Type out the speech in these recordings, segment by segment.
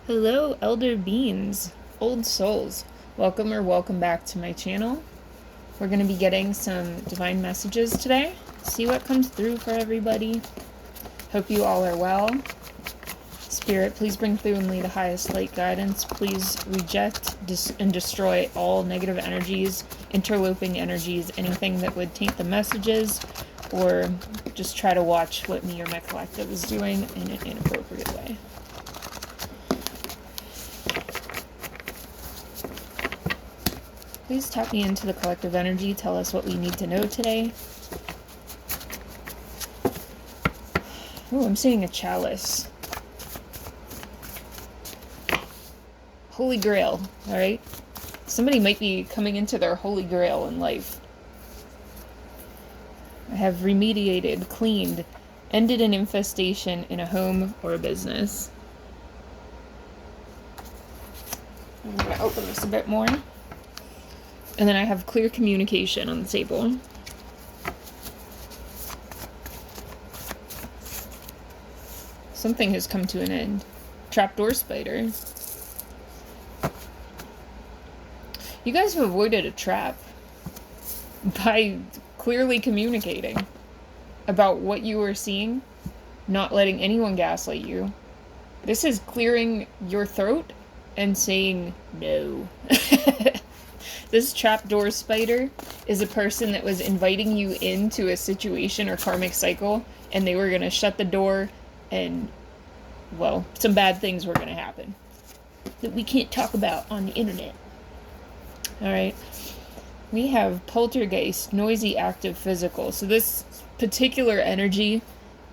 Hello, Elder Beans, old souls. Welcome back to my channel. We're going to be getting some divine messages today. See what comes through for everybody. Hope you all are well. Spirit, please bring through and lead the highest light guidance. Please reject and destroy all negative energies, interloping energies, anything that would taint the messages, or just try to watch what me or my collective is doing in an inappropriate way. Please tap me into the collective energy. Tell us what we need to know today. Oh, I'm seeing a chalice. Holy Grail, alright? Somebody might be coming into their Holy Grail in life. I have remediated, cleaned, ended an infestation in a home or a business. I'm going to open this a bit more. And then I have clear communication on the table. Something has come to an end. Trapdoor spider. You guys have avoided a trap by clearly communicating about what you are seeing, not letting anyone gaslight you. This is clearing your throat and saying no. This trapdoor spider is a person that was inviting you into a situation or karmic cycle, and they were going to shut the door, and, well, some bad things were going to happen that we can't talk about on the internet. Alright. We have poltergeist, noisy, active, physical. So this particular energy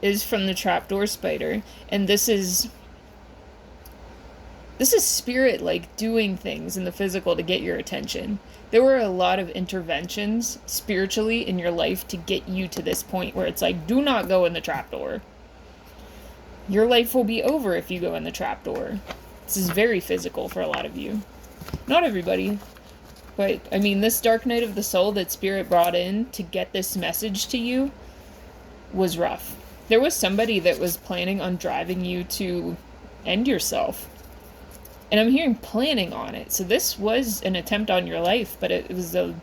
is from the trapdoor spider, and this is spirit, like, doing things in the physical to get your attention. There were a lot of interventions spiritually in your life to get you to this point where it's like, do not go in the trapdoor. Your life will be over if you go in the trapdoor. This is very physical for a lot of you. Not everybody. But, I mean, this dark night of the soul that Spirit brought in to get this message to you was rough. There was somebody that was planning on driving you to end yourself. And I'm hearing planning on it. So this was an attempt on your life, but it was an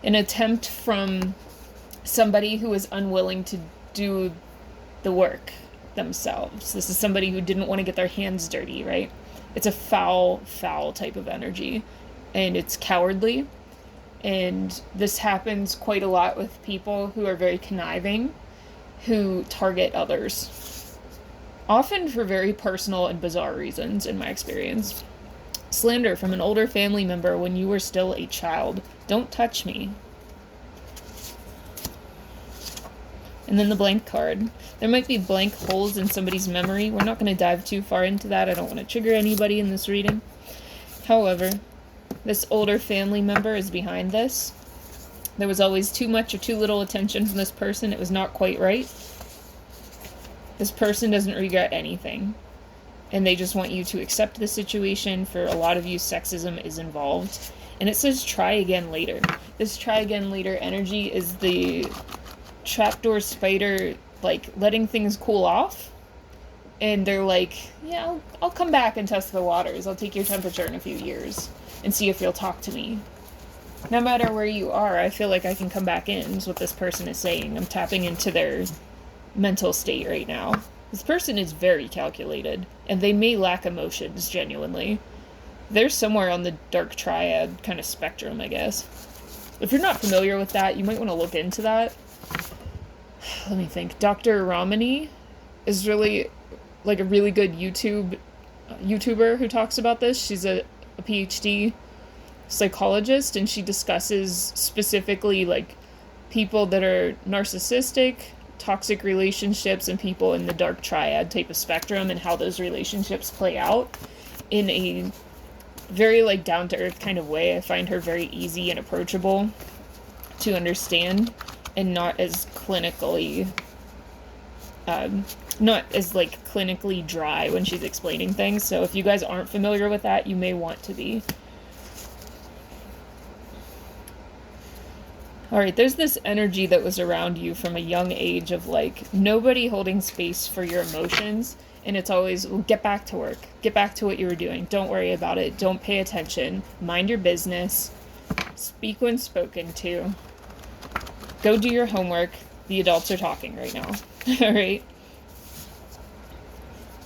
attempt from somebody who was unwilling to do the work themselves. This is somebody who didn't want to get their hands dirty, right? It's a foul type of energy. And it's cowardly. And this happens quite a lot with people who are very conniving, who target others. Often for very personal and bizarre reasons, in my experience. Slander from an older family member when you were still a child. Don't touch me. And then the blank card. There might be blank holes in somebody's memory. We're not going to dive too far into that. I don't want to trigger anybody in this reading. However, this older family member is behind this. There was always too much or too little attention from this person. It was not quite right. This person doesn't regret anything. And they just want you to accept the situation. For a lot of you, sexism is involved. And it says try again later. This try again later energy is the trapdoor spider, like, letting things cool off. And they're like, yeah, I'll come back and test the waters. I'll take your temperature in a few years and see if you'll talk to me. No matter where you are, I feel like I can come back in, is what this person is saying. I'm tapping into their mental state right now. This person is very calculated, and they may lack emotions, genuinely. They're somewhere on the dark triad kind of spectrum, I guess. If you're not familiar with that, you might want to look into that. Let me think. Dr. Ramani is really, like, a really good YouTuber who talks about this. She's a PhD psychologist, and she discusses specifically, like, people that are narcissistic, toxic relationships, and people in the dark triad type of spectrum, and how those relationships play out in a very, like, down-to-earth kind of way. I find her very easy and approachable to understand, and not as clinically clinically dry when she's explaining things. So if you guys aren't familiar with that, you may want to be. Alright, there's this energy that was around you from a young age of, like, nobody holding space for your emotions, and it's always, well, get back to work. Get back to what you were doing. Don't worry about it. Don't pay attention. Mind your business. Speak when spoken to. Go do your homework. The adults are talking right now. Alright?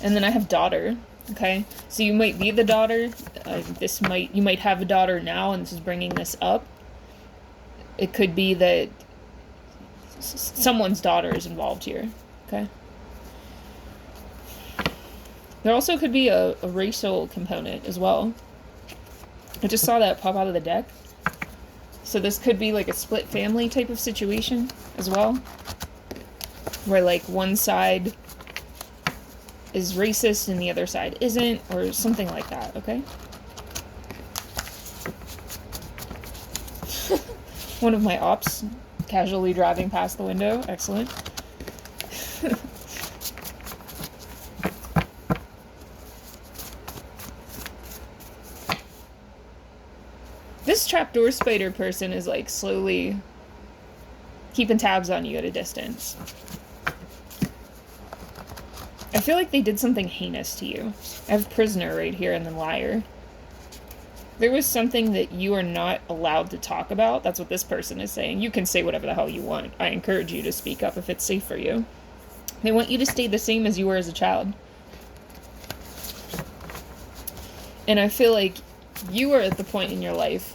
And then I have daughter. Okay? So you might be the daughter. You might have a daughter now, and this is bringing this up. It could be that someone's daughter is involved here, okay? There also could be a racial component as well. I just saw that pop out of the deck. So this could be like a split family type of situation as well. Where like one side is racist and the other side isn't, or something like that, okay? One of my ops casually driving past the window. Excellent. This trapdoor spider person is like slowly keeping tabs on you at a distance. I feel like they did something heinous to you. I have prisoner right here and then liar. There was something that you are not allowed to talk about. That's what this person is saying. You can say whatever the hell you want. I encourage you to speak up if it's safe for you. They want you to stay the same as you were as a child. And I feel like you are at the point in your life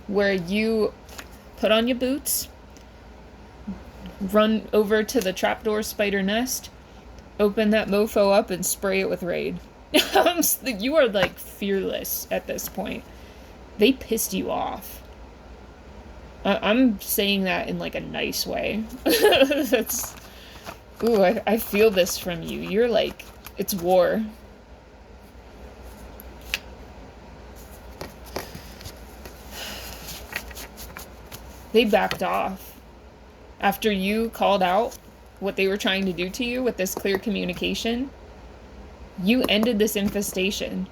where you put on your boots, run over to the trapdoor spider nest, open that mofo up, and spray it with Raid. You are, like, fearless at this point. They pissed you off. I'm saying that in, like, a nice way. That's... Ooh, I feel this from you. You're, like... It's war. They backed off. After you called out what they were trying to do to you with this clear communication, you ended this infestation.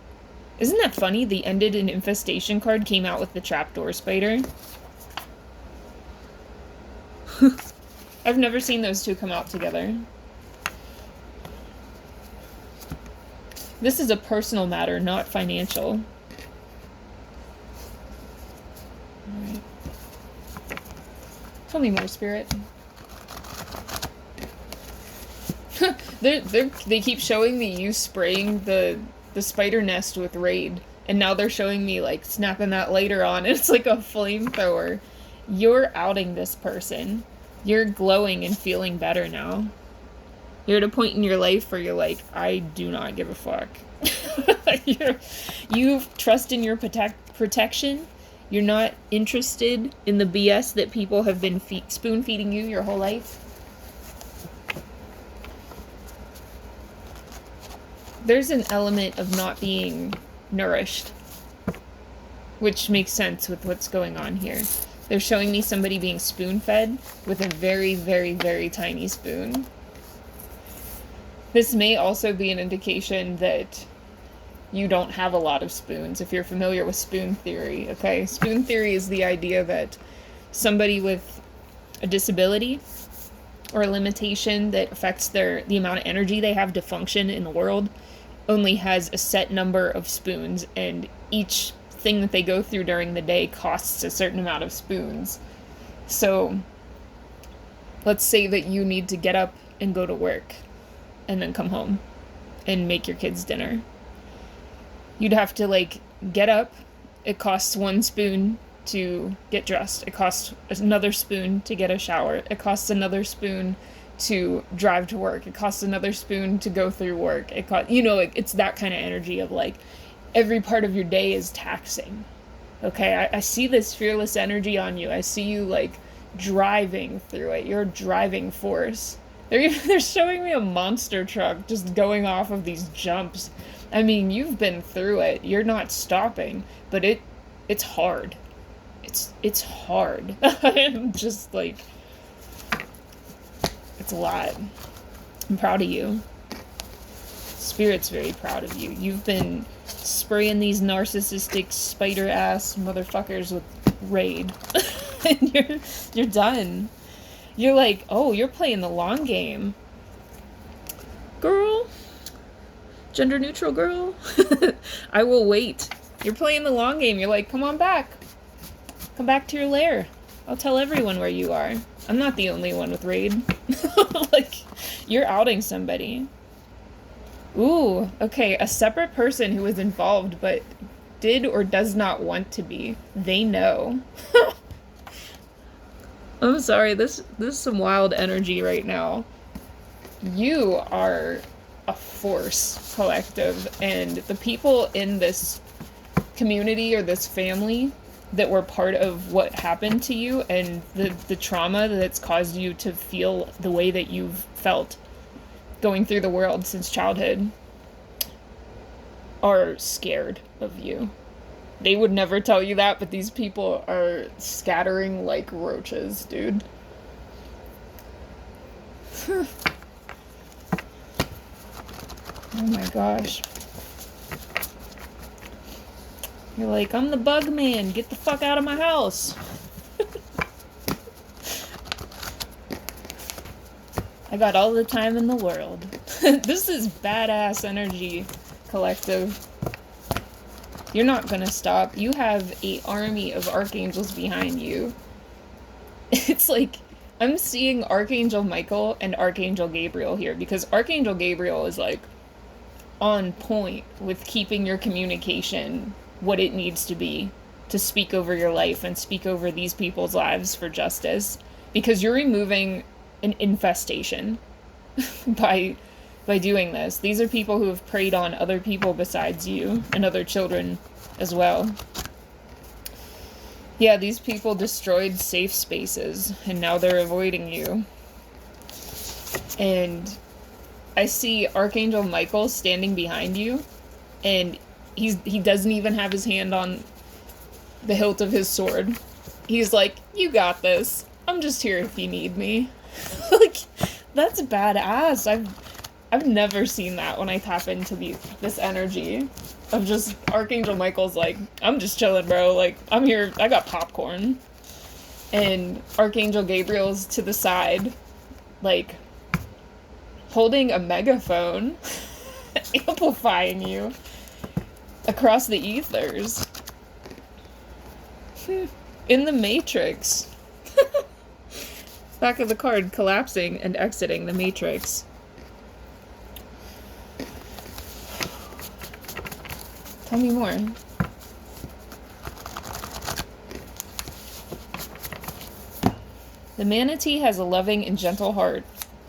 Isn't that funny? The ended an infestation card came out with the trapdoor spider. I've never seen those two come out together. This is a personal matter, not financial. Alright. Tell me more, Spirit. They keep showing me you spraying the spider nest with Raid, and now they're showing me, like, snapping that lighter on, and it's like a flamethrower. You're outing this person. You're glowing and feeling better now. You're at a point in your life where you're like, I do not give a fuck. You trust in your protection. You're not interested in the BS that people have been spoon-feeding you your whole life. There's an element of not being nourished, which makes sense with what's going on here. They're showing me somebody being spoon-fed with a very, very, very tiny spoon. This may also be an indication that you don't have a lot of spoons, if you're familiar with spoon theory, okay? Spoon theory is the idea that somebody with a disability or a limitation that affects the amount of energy they have to function in the world only has a set number of spoons, and each thing that they go through during the day costs a certain amount of spoons. So, let's say that you need to get up and go to work, and then come home and make your kids dinner. You'd have to, like, get up. It costs 1 spoon to get dressed. It costs another spoon to get a shower. It costs another spoon to drive to work. It costs another spoon to go through work. It's that kind of energy of, like, every part of your day is taxing. Okay, I see this fearless energy on you. I see you, like, driving through it. You're a driving force. They're showing me a monster truck just going off of these jumps. I mean, you've been through it. You're not stopping, but it's hard. It's hard. I'm just like, it's a lot. I'm proud of you. Spirit's very proud of you. You've been spraying these narcissistic spider ass motherfuckers with Raid. and you're done. You're like, oh, you're playing the long game. Girl. Gender neutral girl. I will wait. You're playing the long game. You're like, come on back. Come back to your lair. I'll tell everyone where you are. I'm not the only one with raid. Like, you're outing somebody. Ooh, okay, a separate person who was involved but did or does not want to be. They know. I'm sorry, this is some wild energy right now. You are a force, collective, and the people in this community or this family that were part of what happened to you and the trauma that's caused you to feel the way that you've felt going through the world since childhood are scared of you. They would never tell you that, but these people are scattering like roaches, dude. Oh my gosh. You're like, I'm the bug man, get the fuck out of my house. I got all the time in the world. This is badass energy, collective. You're not gonna stop. You have an army of archangels behind you. It's like, I'm seeing Archangel Michael and Archangel Gabriel here, because Archangel Gabriel is like on point with keeping your communication what it needs to be to speak over your life and speak over these people's lives for justice, because you're removing an infestation by doing this. These are people who have preyed on other people besides you and other children as well. Yeah, these people destroyed safe spaces and now they're avoiding you. And I see Archangel Michael standing behind you, and he doesn't even have his hand on the hilt of his sword. He's like, you got this. I'm just here if you need me. Like, that's badass. I've never seen that when I tap into this energy of just Archangel Michael's like, I'm just chilling, bro. Like, I'm here. I got popcorn. And Archangel Gabriel's to the side, like, holding a megaphone, amplifying you across the ethers. In the Matrix. Back of the card, collapsing and exiting the Matrix. Tell me more. The manatee has a loving and gentle heart.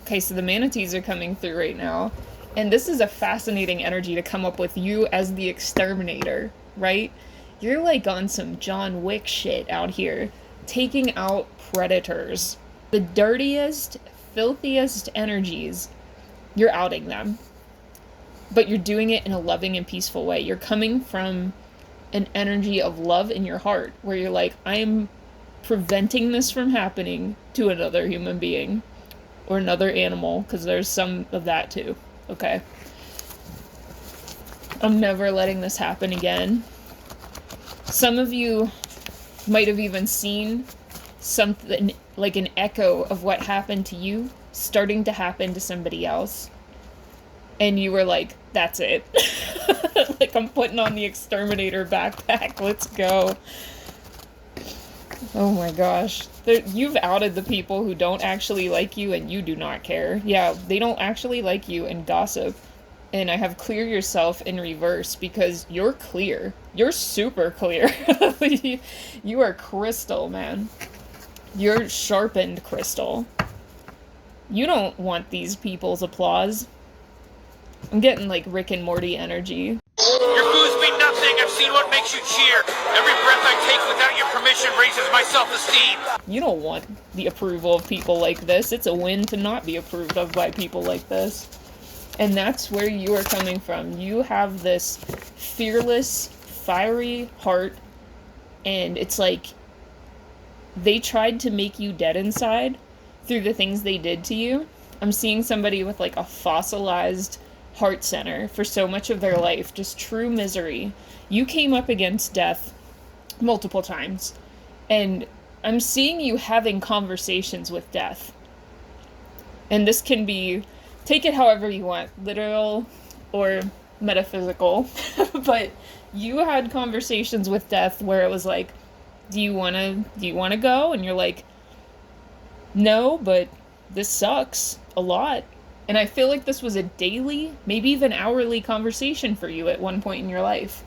Okay, so the manatees are coming through right now. And this is a fascinating energy to come up with you as the exterminator, right? You're like on some John Wick shit out here, taking out predators. The dirtiest, filthiest energies, you're outing them. But you're doing it in a loving and peaceful way. You're coming from an energy of love in your heart, where you're like, I'm preventing this from happening to another human being. Or another animal, because there's some of that too. Okay? I'm never letting this happen again. Some of you might have even seen something like an echo of what happened to you starting to happen to somebody else. And you were like, that's it. Like, I'm putting on the exterminator backpack. Let's go. Oh my gosh. You've outed the people who don't actually like you and you do not care. Yeah, they don't actually like you and gossip. And I have clear yourself in reverse because you're clear. You're super clear. You are crystal, man. You're sharpened crystal. You don't want these people's applause. I'm getting like Rick and Morty energy. Your boos mean nothing. I've seen what makes you cheer. Every breath I take without your permission raises my self-esteem. You don't want the approval of people like this. It's a win to not be approved of by people like this. And that's where you are coming from. You have this fearless, fiery heart, and it's like they tried to make you dead inside through the things they did to you. I'm seeing somebody with like a fossilized heart center for so much of their life, just true misery. You came up against death multiple times, and I'm seeing you having conversations with death. And this can be, take it however you want, literal or metaphysical. But you had conversations with death where it was like, do you want to go? And you're like, no, but this sucks a lot. And I feel like this was a daily, maybe even hourly conversation for you at one point in your life.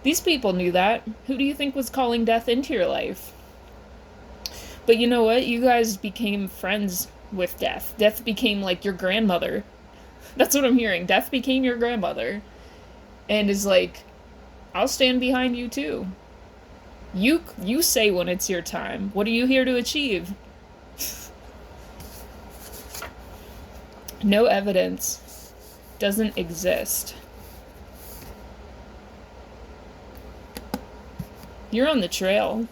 These people knew that. Who do you think was calling death into your life? But you know what? You guys became friends with death. Death became like your grandmother. That's what I'm hearing. Death became your grandmother. And is like, I'll stand behind you too. You say when it's your time. What are you here to achieve? No evidence. Doesn't exist. You're on the trail.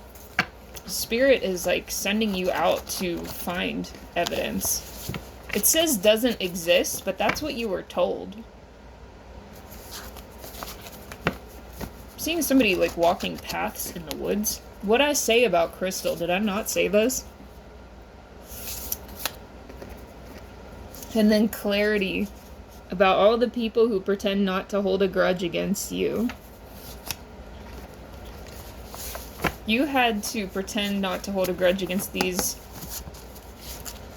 Spirit is like sending you out to find evidence. It says doesn't exist, but that's what you were told. I'm seeing somebody like walking paths in the woods. What'd I say about Crystal? Did I not say this? And then clarity about all the people who pretend not to hold a grudge against you. You had to pretend not to hold a grudge against these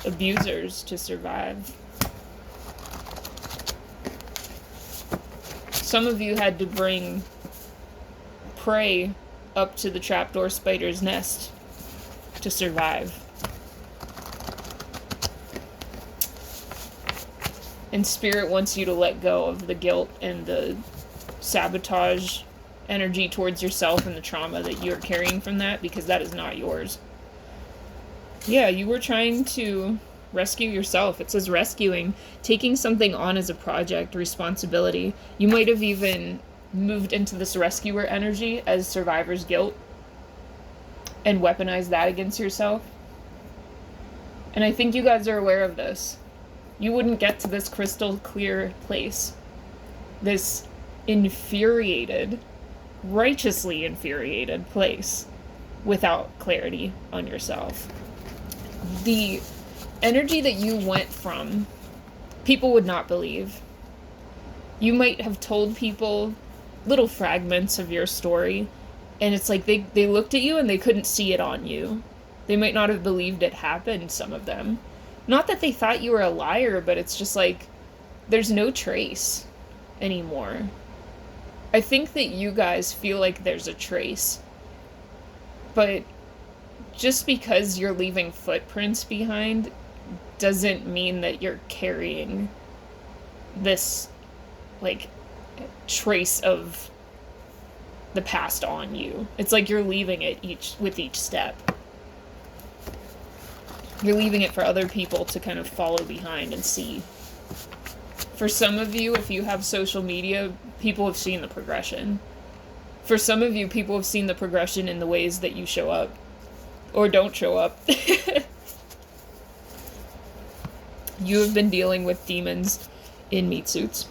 abusers to survive. Some of you had to bring prey up to the trapdoor spider's nest to survive. And Spirit wants you to let go of the guilt and the sabotage energy towards yourself and the trauma that you're carrying from that, because that is not yours. Yeah, you were trying to rescue yourself. It says rescuing, taking something on as a project, responsibility. You might have even moved into this rescuer energy as survivor's guilt and weaponized that against yourself. And I think you guys are aware of this. You wouldn't get to this crystal clear place, this infuriated, righteously infuriated place, without clarity on yourself. The energy that you went from, people would not believe. You might have told people little fragments of your story, and it's like they looked at you and they couldn't see it on you. They might not have believed it happened, some of them. Not that they thought you were a liar, but it's just like, there's no trace anymore. I think that you guys feel like there's a trace. But just because you're leaving footprints behind doesn't mean that you're carrying this, like, trace of the past on you. It's like you're leaving it with each step. You're leaving it for other people to kind of follow behind and see. For some of you, if you have social media, people have seen the progression. For some of you, people have seen the progression in the ways that you show up. Or don't show up. You have been dealing with demons in meat suits.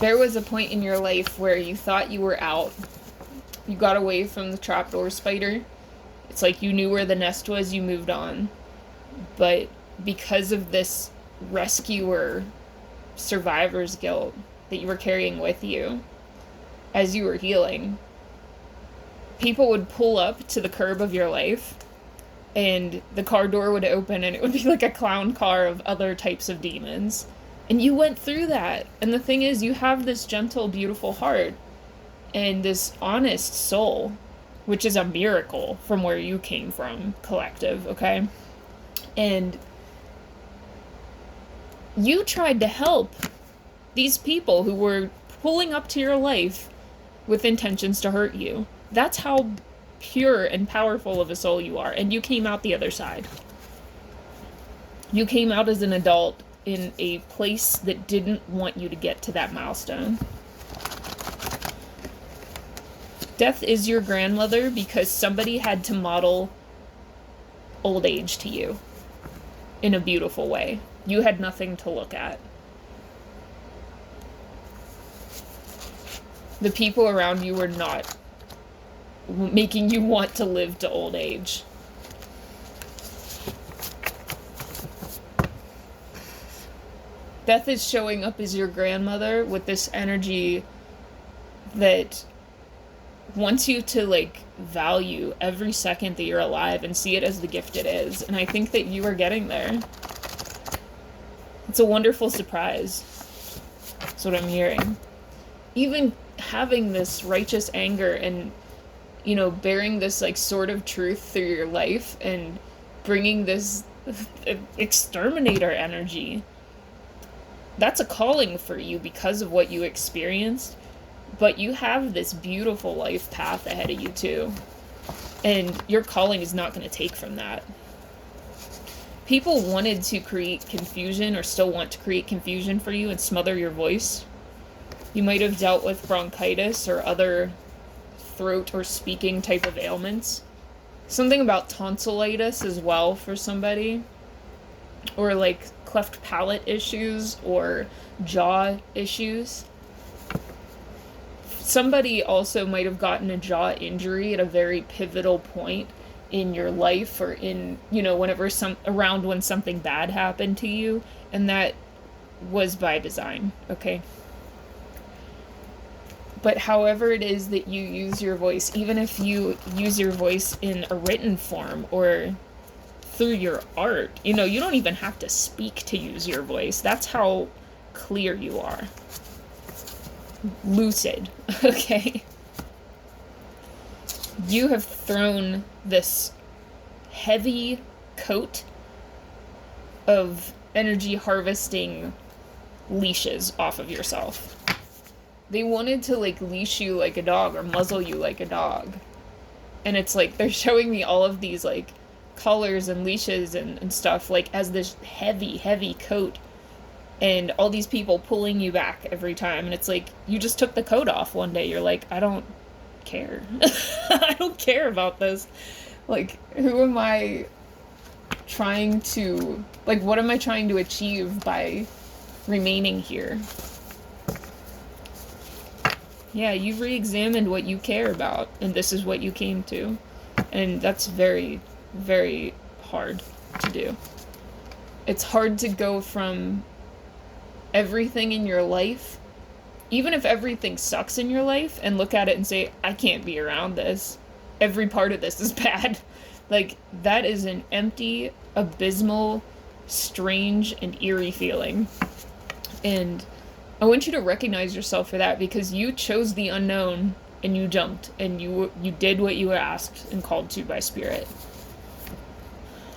There was a point in your life where you thought you were out. You got away from the trapdoor spider. It's like you knew where the nest was, you moved on. But because of this rescuer survivor's guilt that you were carrying with you as you were healing, people would pull up to the curb of your life and the car door would open and it would be like a clown car of other types of demons. And you went through that. And the thing is, you have this gentle, beautiful heart and this honest soul, which is a miracle from where you came from, collective, okay? And you tried to help these people who were pulling up to your life with intentions to hurt you. That's how pure and powerful of a soul you are. And you came out the other side. You came out as an adult in a place that didn't want you to get to that milestone. Death is your grandmother because somebody had to model old age to you in a beautiful way. You had nothing to look at. The people around you are not making you want to live to old age. Death is showing up as your grandmother with this energy that wants you to, like, value every second that you're alive and see it as the gift it is. And I think that you are getting there. It's a wonderful surprise. That's what I'm hearing. Even having this righteous anger and, you know, bearing this, like, sword of truth through your life and bringing this exterminator energy, that's a calling for you because of what you experienced. But you have this beautiful life path ahead of you too. And your calling is not going to take from that. People wanted to create confusion or still want to create confusion for you and smother your voice. You might have dealt with bronchitis or other throat or speaking type of ailments. Something about tonsillitis as well for somebody. Or like cleft palate issues or jaw issues. Somebody also might have gotten a jaw injury at a very pivotal point in your life, or in, you know, whenever around when something bad happened to you, and that was by design, okay? But however it is that you use your voice, even if you use your voice in a written form or through your art, you know, you don't even have to speak to use your voice. That's how clear you are. Lucid, okay? You have thrown this heavy coat of energy harvesting leashes off of yourself. They wanted to, like, leash you like a dog or muzzle you like a dog. And it's like, they're showing me all of these, like, collars and leashes and stuff, like, as this heavy, heavy coat. And all these people pulling you back every time. And it's like, you just took the coat off one day. You're like, I don't care. I don't care about this. Like, who am I trying to... Like, what am I trying to achieve by remaining here? Yeah, you've re-examined what you care about. And this is what you came to. And that's very, very hard to do. It's hard to go from... everything in your life, even if everything sucks in your life, and look at it and say, I can't be around this. Every part of this is bad. Like, that is an empty, abysmal, strange, and eerie feeling. And I want you to recognize yourself for that, because you chose the unknown, and you jumped, and you did what you were asked and called to by Spirit.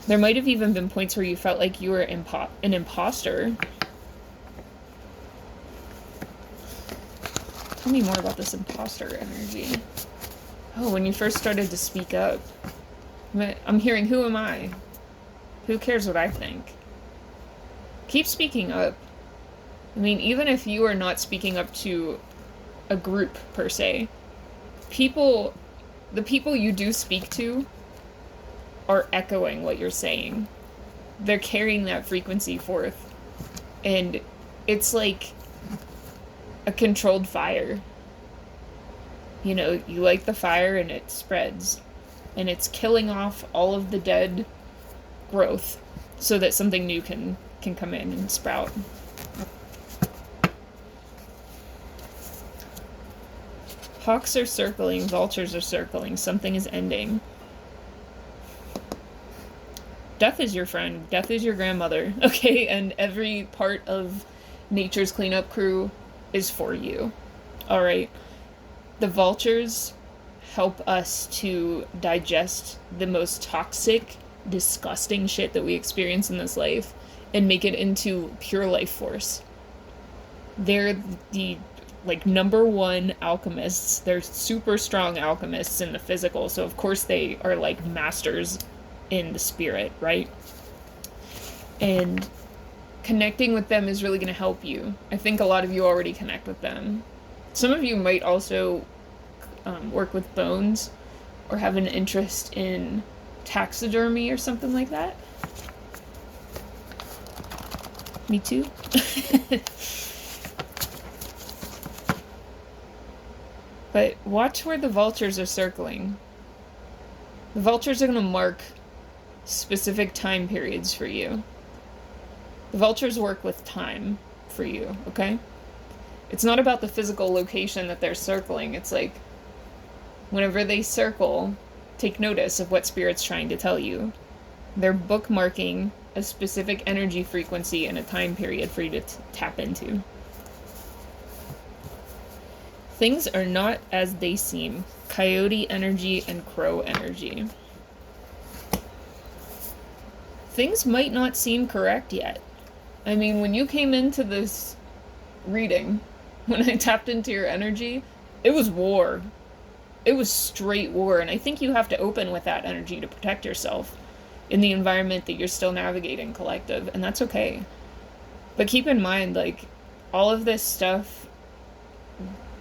There might have even been points where you felt like you were an imposter. Tell me more about this imposter energy. Oh, when you first started to speak up. I'm hearing, who am I? Who cares what I think? Keep speaking up. I mean, even if you are not speaking up to a group, per se, the people you do speak to are echoing what you're saying. They're carrying that frequency forth. And it's like a controlled fire. You know, you light the fire and it spreads. And it's killing off all of the dead growth so that something new can come in and sprout. Hawks are circling, vultures are circling, something is ending. Death is your friend, death is your grandmother, okay? And every part of nature's cleanup crew is for you. Alright? The vultures help us to digest the most toxic, disgusting shit that we experience in this life and make it into pure life force. They're the, like, #1 alchemists. They're super strong alchemists in the physical, so of course they are, like, masters in the spirit, right? And connecting with them is really going to help you. I think a lot of you already connect with them. Some of you might also work with bones or have an interest in taxidermy or something like that. Me too. But watch where the vultures are circling. The vultures are going to mark specific time periods for you. The vultures work with time for you, okay? It's not about the physical location that they're circling. It's like, whenever they circle, take notice of what Spirit's trying to tell you. They're bookmarking a specific energy frequency and a time period for you to tap into. Things are not as they seem. Coyote energy and crow energy. Things might not seem correct yet. I mean, when you came into this reading, when I tapped into your energy, it was war. It was straight war, and I think you have to open with that energy to protect yourself in the environment that you're still navigating, collective, and that's okay. But keep in mind, like, all of this stuff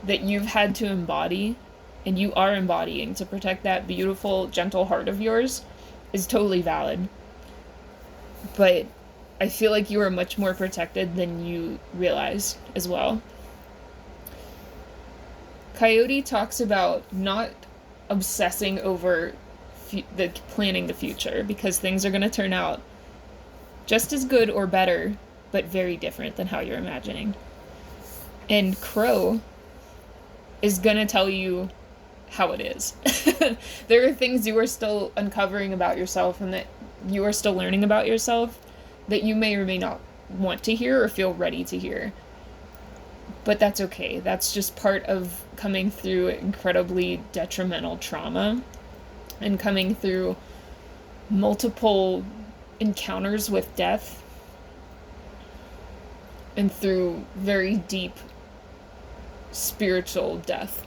that you've had to embody, and you are embodying to protect that beautiful, gentle heart of yours, is totally valid. But I feel like you are much more protected than you realize as well. Coyote talks about not obsessing over planning the future, because things are going to turn out just as good or better, but very different than how you're imagining. And Crow is going to tell you how it is. There are things you are still uncovering about yourself and that you are still learning about yourself that you may or may not want to hear or feel ready to hear. But that's okay. That's just part of coming through incredibly detrimental trauma and coming through multiple encounters with death and through very deep spiritual death.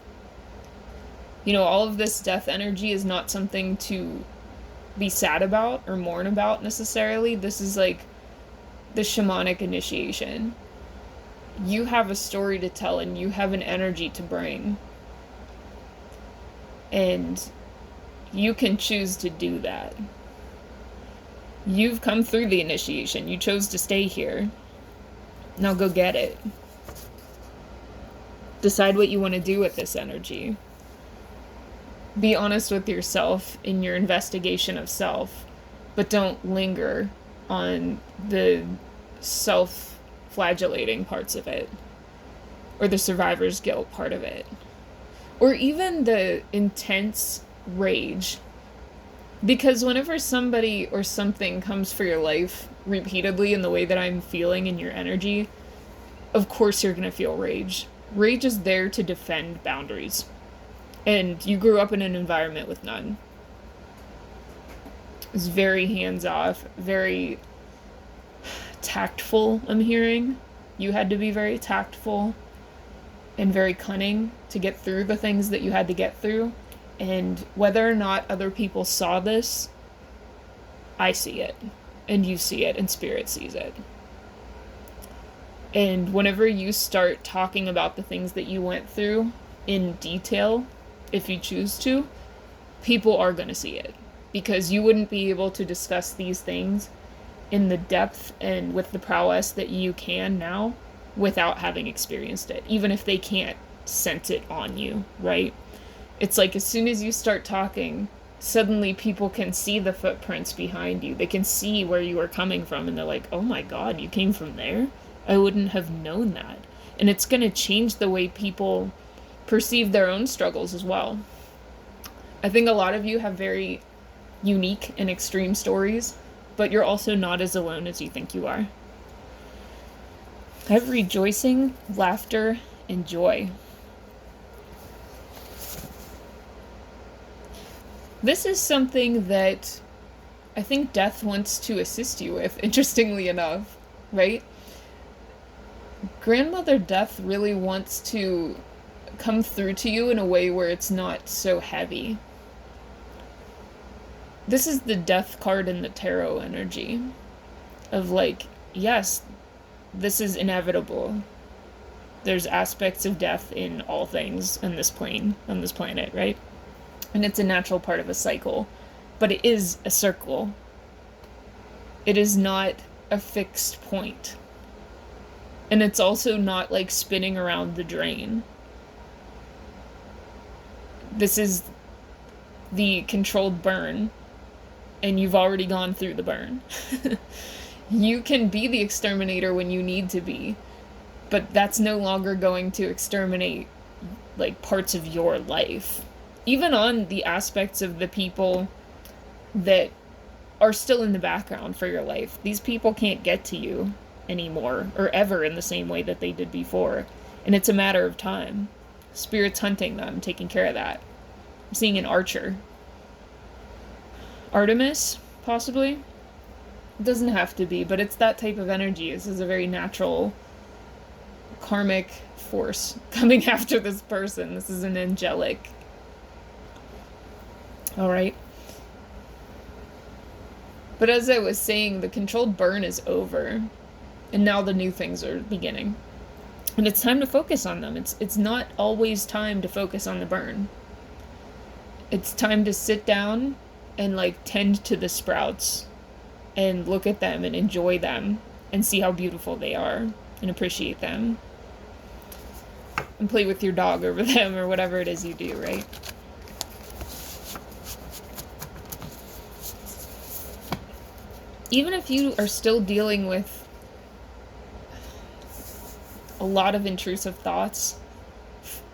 You know, all of this death energy is not something to be sad about or mourn about necessarily. This is like the shamanic initiation. You have a story to tell and you have an energy to bring. And you can choose to do that. You've come through the initiation. You chose to stay here. Now go get it. Decide what you want to do with this energy. Be honest with yourself in your investigation of self, but don't linger on the self-flagellating parts of it, or the survivor's guilt part of it, or even the intense rage. Because whenever somebody or something comes for your life repeatedly in the way that I'm feeling in your energy, of course you're going to feel rage. Rage is there to defend boundaries. And you grew up in an environment with none. It's very hands-off, very tactful, I'm hearing. You had to be very tactful and very cunning to get through the things that you had to get through. And whether or not other people saw this, I see it. And you see it, and Spirit sees it. And whenever you start talking about the things that you went through in detail, if you choose to, people are going to see it. Because you wouldn't be able to discuss these things in the depth and with the prowess that you can now without having experienced it. Even if they can't sense it on you, right? It's like as soon as you start talking, suddenly people can see the footprints behind you. They can see where you are coming from, and they're like, oh my god, you came from there? I wouldn't have known that. And it's going to change the way people perceive their own struggles as well. I think a lot of you have very unique and extreme stories, but you're also not as alone as you think you are. I have rejoicing, laughter, and joy. This is something that I think death wants to assist you with, interestingly enough, right? Grandmother Death really wants to come through to you in a way where it's not so heavy. This is the death card in the tarot energy of like, yes, this is inevitable. There's aspects of death in all things in this plane, on this planet, right? And it's a natural part of a cycle, but it is a circle. It is not a fixed point. And it's also not like spinning around the drain. This is the controlled burn, and you've already gone through the burn. You can be the exterminator when you need to be, but that's no longer going to exterminate, like, parts of your life. Even on the aspects of the people that are still in the background for your life. These people can't get to you anymore, or ever in the same way that they did before. And it's a matter of time. Spirit's hunting them, taking care of that. I'm seeing an archer. Artemis, possibly? It doesn't have to be, but it's that type of energy. This is a very natural karmic force coming after this person. This is an angelic. Alright. But as I was saying, the controlled burn is over. And now the new things are beginning. And it's time to focus on them. It's not always time to focus on the burn. It's time to sit down and, like, tend to the sprouts. And look at them and enjoy them. And see how beautiful they are. And appreciate them. And play with your dog over them, or whatever it is you do, right? Even if you are still dealing with a lot of intrusive thoughts,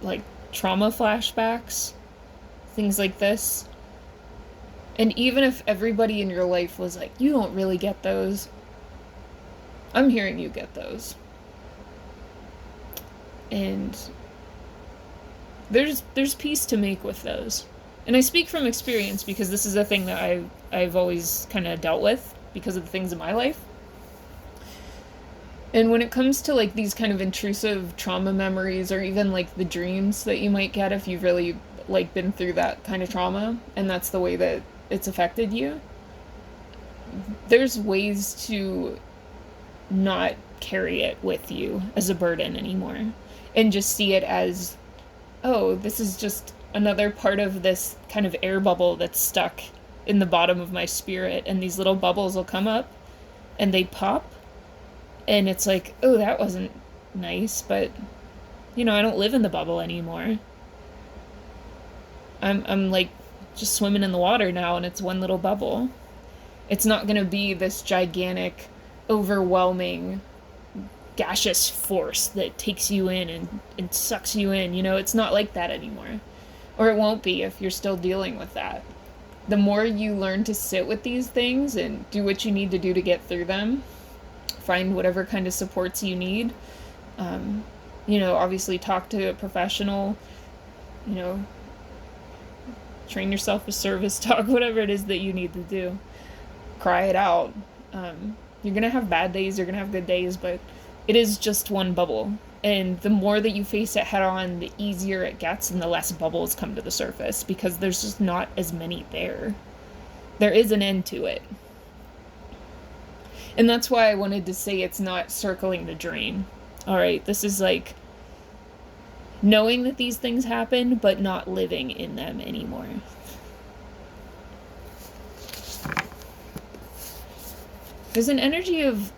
like trauma flashbacks, things like this, and even if everybody in your life was like, you don't really get those, I'm hearing you get those. And there's peace to make with those. And I speak from experience because this is a thing that I've always kind of dealt with because of the things in my life. And when it comes to, like, these kind of intrusive trauma memories, or even, like, the dreams that you might get if you've really, like, been through that kind of trauma, and that's the way that it's affected you, there's ways to not carry it with you as a burden anymore. And just see it as, oh, this is just another part of this kind of air bubble that's stuck in the bottom of my spirit, and these little bubbles will come up and they pop, and it's like, oh, that wasn't nice, but you know, I don't live in the bubble anymore. I'm like just swimming in the water now, and it's one little bubble. It's not gonna be this gigantic, overwhelming, gaseous force that takes you in and sucks you in, you know. It's not like that anymore. Or it won't be if you're still dealing with that. The more you learn to sit with these things and do what you need to do to get through them, find whatever kind of supports you need, you know, obviously talk to a professional, you know, train yourself with service talk, whatever it is that you need to do. Cry it out. You're gonna have bad days, you're gonna have good days, but it is just one bubble. And the more that you face it head on, the easier it gets and the less bubbles come to the surface, because there's just not as many there. There is an end to it. And that's why I wanted to say it's not circling the drain. Alright, this is like knowing that these things happen, but not living in them anymore. There's an energy of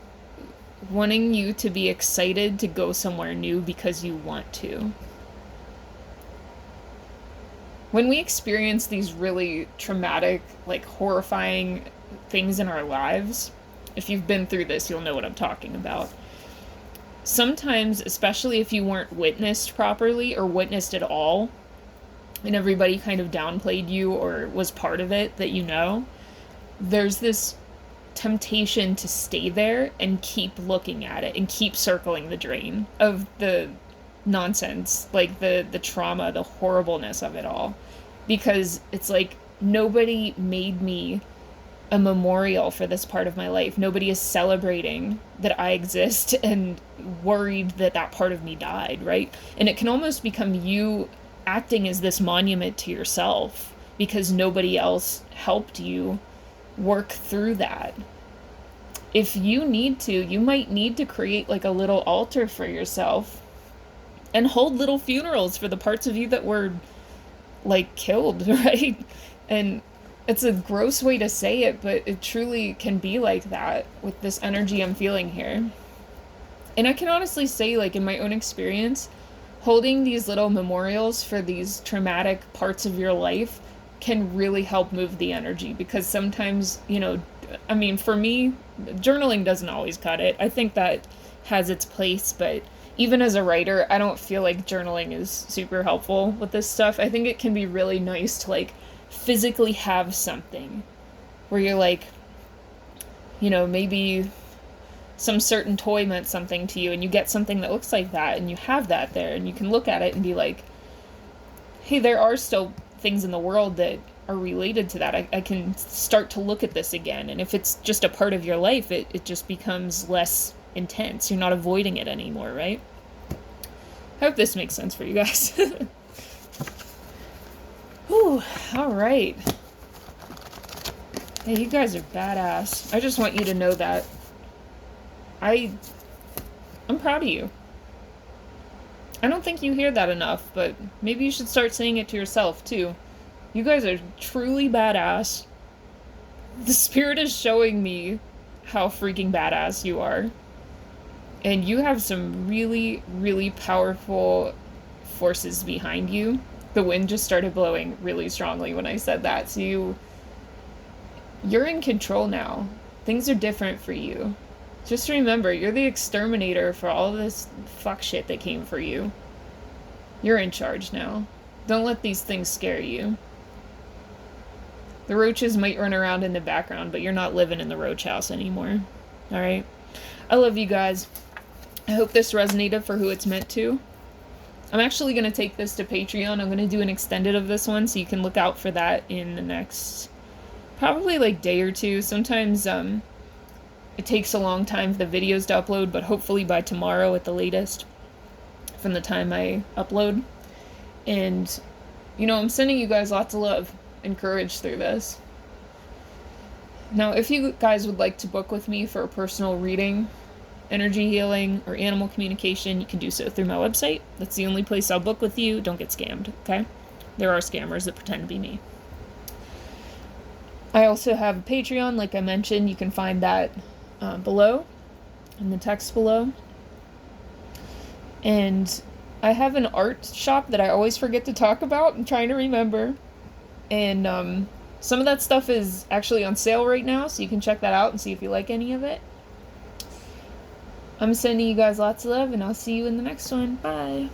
wanting you to be excited to go somewhere new because you want to. When we experience these really traumatic, like horrifying things in our lives, if you've been through this, you'll know what I'm talking about. Sometimes, especially if you weren't witnessed properly or witnessed at all, and everybody kind of downplayed you or was part of it that you know, there's this temptation to stay there and keep looking at it and keep circling the drain of the nonsense, like the trauma, the horribleness of it all. Because it's like, nobody made me a memorial for this part of my life. Nobody is celebrating that I exist and worried that that part of me died, right? And it can almost become you acting as this monument to yourself because nobody else helped you work through that. If you need to, you might need to create like a little altar for yourself and hold little funerals for the parts of you that were like killed, right? And it's a gross way to say it, but it truly can be like that with this energy I'm feeling here. And I can honestly say, like, in my own experience, holding these little memorials for these traumatic parts of your life can really help move the energy, because sometimes, you know, I mean, for me, journaling doesn't always cut it. I think that has its place, but even as a writer, I don't feel like journaling is super helpful with this stuff. I think it can be really nice to, like, physically have something where you're like, you know, maybe some certain toy meant something to you, and you get something that looks like that, and you have that there, and you can look at it and be like, hey, there are still things in the world that are related to that. I can start to look at this again. And if it's just a part of your life, it just becomes less intense. You're not avoiding it anymore, right? I hope this makes sense for you guys. Whew, all right. Hey, you guys are badass. I just want you to know that I'm proud of you. I don't think you hear that enough, but maybe you should start saying it to yourself, too. You guys are truly badass. The spirit is showing me how freaking badass you are. And you have some really, really powerful forces behind you. The wind just started blowing really strongly when I said that. So you're in control now. Things are different for you. Just remember, you're the exterminator for all this fuck shit that came for you. You're in charge now. Don't let these things scare you. The roaches might run around in the background, but you're not living in the roach house anymore. Alright? I love you guys. I hope this resonated for who it's meant to. I'm actually going to take this to Patreon. I'm going to do an extended of this one, so you can look out for that in the next, probably like day or two. Sometimes, it takes a long time for the videos to upload, but hopefully by tomorrow at the latest, from the time I upload. And, you know, I'm sending you guys lots of love and courage through this. Now, if you guys would like to book with me for a personal reading, energy healing, or animal communication, you can do so through my website. That's the only place I'll book with you. Don't get scammed, okay? There are scammers that pretend to be me. I also have a Patreon, like I mentioned. You can find that below, in the text below. And I have an art shop that I always forget to talk about. I'm trying to remember. And some of that stuff is actually on sale right now, so you can check that out and see if you like any of it. I'm sending you guys lots of love, and I'll see you in the next one. Bye.